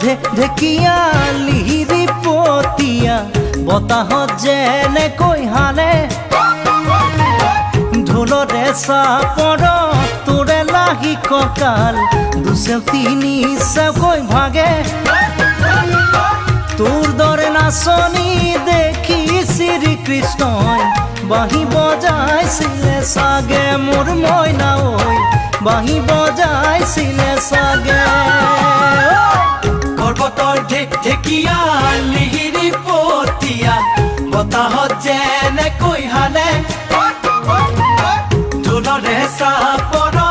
ঢেকীয়া লিহিৰি পতীয়া বতাহত যেনেকৈ হানে ঢোলৰে চাপৰ তোৰে লাগি কঁকাল দুচেও তিনি চেওকৈ ভাগে তোৰ দৰে নাচনি দেখি শ্ৰীকৃষ্ণই বাঁহী বজাইছিলে চাগে মোৰ মইনা ঐ বাঁহী বজাইছিলে চাগে পৰ্বতৰ ঢেকীয়া লিহিৰি পতীয়া বতাহত যেনেকৈ হানে ঢোলৰে চাপৰ